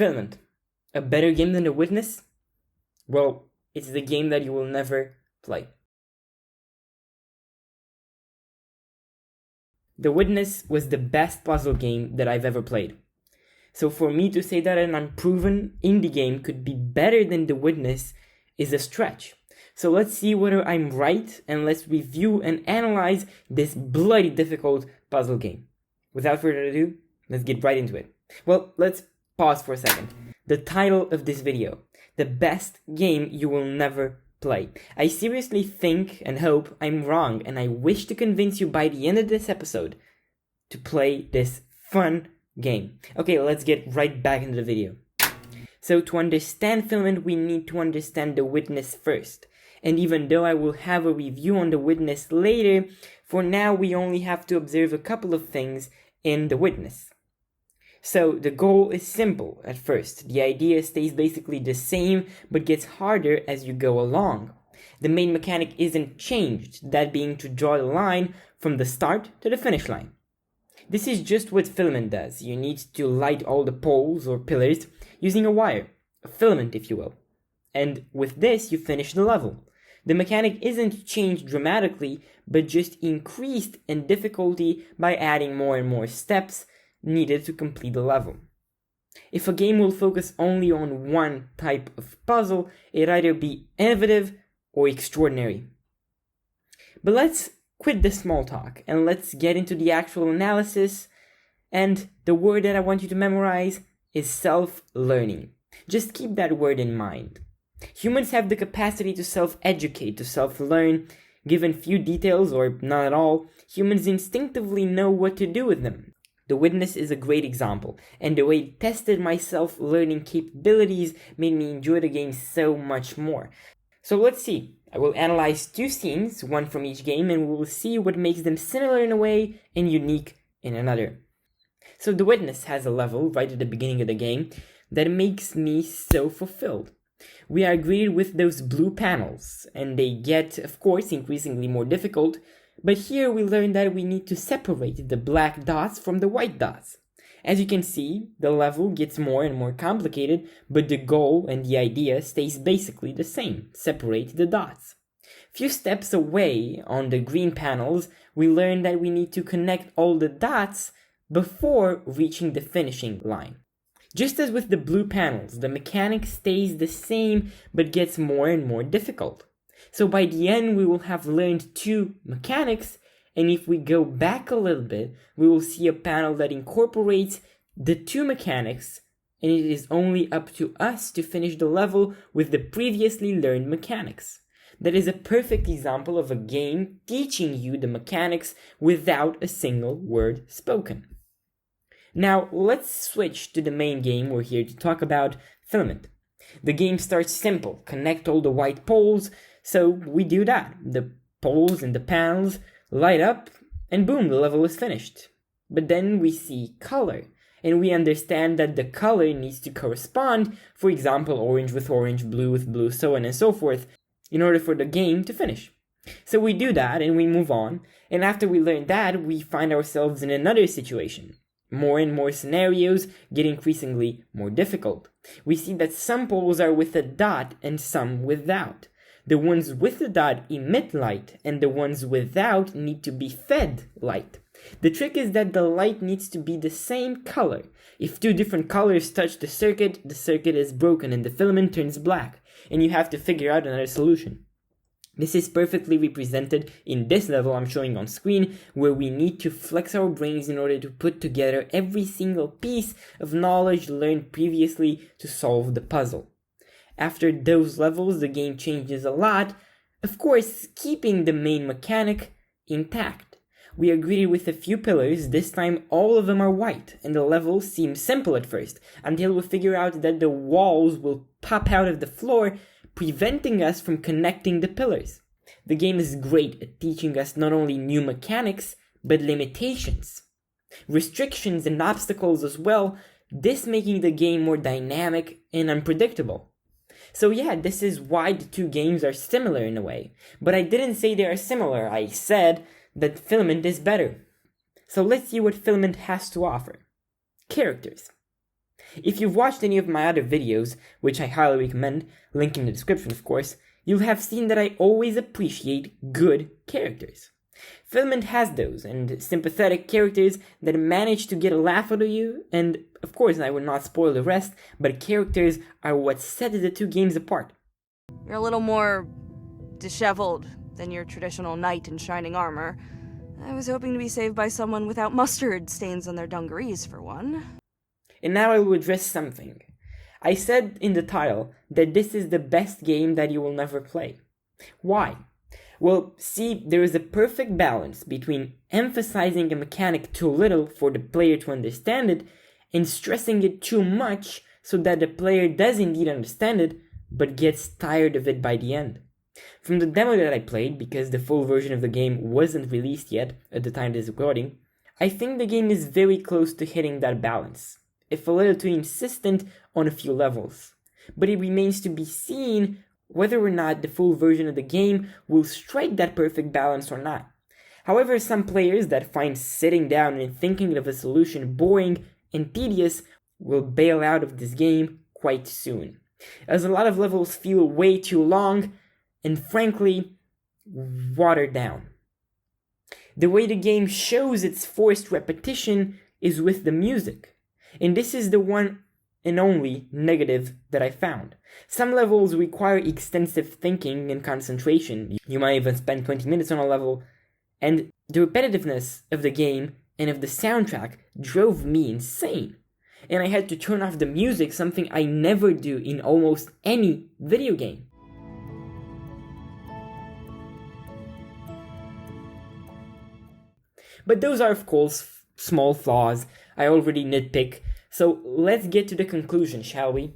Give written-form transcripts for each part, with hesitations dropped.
Filament. A better game than The Witness? Well, it's the game that you will never play. The Witness was the best puzzle game that I've ever played. So for me to say that an unproven indie game could be better than The Witness is a stretch. So let's see whether I'm right, and let's review and analyze this bloody difficult puzzle game. Without further ado, let's get right into it. Well, let's pause for a second. The title of this video, the best game you will never play. I seriously think and hope I'm wrong, and I wish to convince you by the end of this episode to play this fun game. Okay, let's get right back into the video. So to understand Filament, we need to understand The Witness first. And even though I will have a review on The Witness later, for now we only have to observe a couple of things in The Witness. So the goal is simple at first. The idea stays basically the same, but gets harder as you go along. The main mechanic isn't changed, that being to draw the line from the start to the finish line. This is just what Filament does. You need to light all the poles or pillars using a wire, a filament if you will. And with this you finish the level. The mechanic isn't changed dramatically, but just increased in difficulty by adding more and more steps needed to complete the level. If a game will focus only on one type of puzzle, it'd either be innovative or extraordinary. But let's quit the small talk and let's get into the actual analysis. And the word that I want you to memorize is self-learning. Just keep that word in mind. Humans have the capacity to self-educate, to self-learn. Given few details or none at all, humans instinctively know what to do with them. The Witness is a great example, and the way it tested my self-learning capabilities made me enjoy the game so much more. So let's see. I will analyze two scenes, one from each game, and we will see what makes them similar in a way and unique in another. So The Witness has a level right at the beginning of the game that makes me so fulfilled. We are greeted with those blue panels, and they get, of course, increasingly more difficult, but here we learn that we need to separate the black dots from the white dots. As you can see, the level gets more and more complicated, but the goal and the idea stays basically the same: separate the dots. Few steps away, on the green panels, we learn that we need to connect all the dots before reaching the finishing line. Just as with the blue panels, the mechanic stays the same but gets more and more difficult. So by the end we will have learned two mechanics, and if we go back a little bit, we will see a panel that incorporates the two mechanics, and it is only up to us to finish the level with the previously learned mechanics. That is a perfect example of a game teaching you the mechanics without a single word spoken. Now, let's switch to the main game we're here to talk about, Filament. The game starts simple: connect all the white poles, so we do that. The poles and the panels light up, and boom, the level is finished. But then we see color, and we understand that the color needs to correspond, for example, orange with orange, blue with blue, so on and so forth, in order for the game to finish. So we do that, and we move on, and after we learn that, we find ourselves in another situation. More and more scenarios get increasingly more difficult. We see that some poles are with a dot and some without. The ones with the dot emit light, and the ones without need to be fed light. The trick is that the light needs to be the same color. If two different colors touch the circuit is broken and the filament turns black, and you have to figure out another solution. This is perfectly represented in this level I'm showing on screen, where we need to flex our brains in order to put together every single piece of knowledge learned previously to solve the puzzle. After those levels, the game changes a lot, of course keeping the main mechanic intact. We are greeted with a few pillars. This time all of them are white, and the level seems simple at first, until we figure out that the walls will pop out of the floor, preventing us from connecting the pillars. The game is great at teaching us not only new mechanics, but limitations, restrictions and obstacles as well, this making the game more dynamic and unpredictable. So yeah, this is why the two games are similar in a way, but I didn't say they are similar, I said that Filament is better. So let's see what Filament has to offer. Characters. If you've watched any of my other videos, which I highly recommend, link in the description of course, you'll have seen that I always appreciate good characters. Filament has those, and sympathetic characters that manage to get a laugh out of you, and of course I will not spoil the rest, but characters are what set the two games apart. You're a little more disheveled than your traditional knight in shining armor. I was hoping to be saved by someone without mustard stains on their dungarees, for one. And now I will address something. I said in the title that this is the best game that you will never play. Why? Well, see, there is a perfect balance between emphasizing a mechanic too little for the player to understand it and stressing it too much so that the player does indeed understand it but gets tired of it by the end. From the demo that I played, because the full version of the game wasn't released yet at the time of this recording, I think the game is very close to hitting that balance, if a little too insistent on a few levels. But it remains to be seen whether or not the full version of the game will strike that perfect balance or not. However, some players that find sitting down and thinking of a solution boring and tedious will bail out of this game quite soon, as a lot of levels feel way too long and frankly watered down. The way the game shows its forced repetition is with the music, and this is the one and only negative that I found. Some levels require extensive thinking and concentration. You might even spend 20 minutes on a level, and the repetitiveness of the game and of the soundtrack drove me insane. And I had to turn off the music, something I never do in almost any video game. But those are of course small flaws. I already nitpick. So let's get to the conclusion, shall we?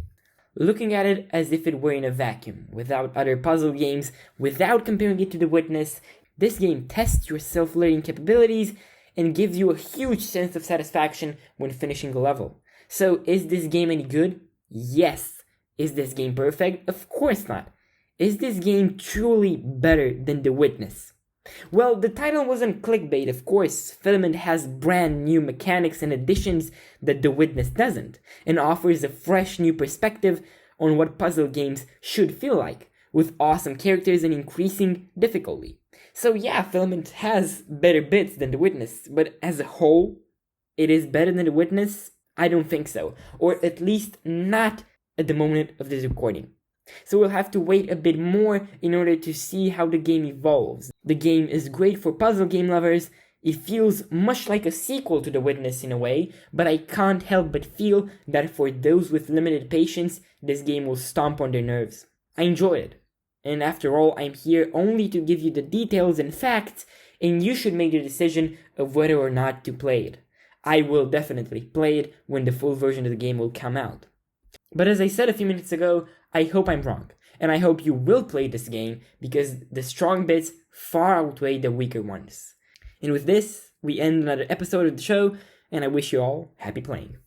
Looking at it as if it were in a vacuum, without other puzzle games, without comparing it to The Witness, this game tests your self-learning capabilities and gives you a huge sense of satisfaction when finishing a level. So is this game any good? Yes. Is this game perfect? Of course not. Is this game truly better than The Witness? Well, the title wasn't clickbait, of course. Filament has brand new mechanics and additions that The Witness doesn't, and offers a fresh new perspective on what puzzle games should feel like, with awesome characters and increasing difficulty. So yeah, Filament has better bits than The Witness, but as a whole, it is better than The Witness? I don't think so, or at least not at the moment of this recording. So we'll have to wait a bit more in order to see how the game evolves. The game is great for puzzle game lovers. It feels much like a sequel to The Witness in a way, but I can't help but feel that for those with limited patience, this game will stomp on their nerves. I enjoyed it. And after all, I'm here only to give you the details and facts, and you should make the decision of whether or not to play it. I will definitely play it when the full version of the game will come out. But as I said a few minutes ago, I hope I'm wrong, and I hope you will play this game because the strong bits far outweigh the weaker ones. And with this, we end another episode of the show, and I wish you all happy playing.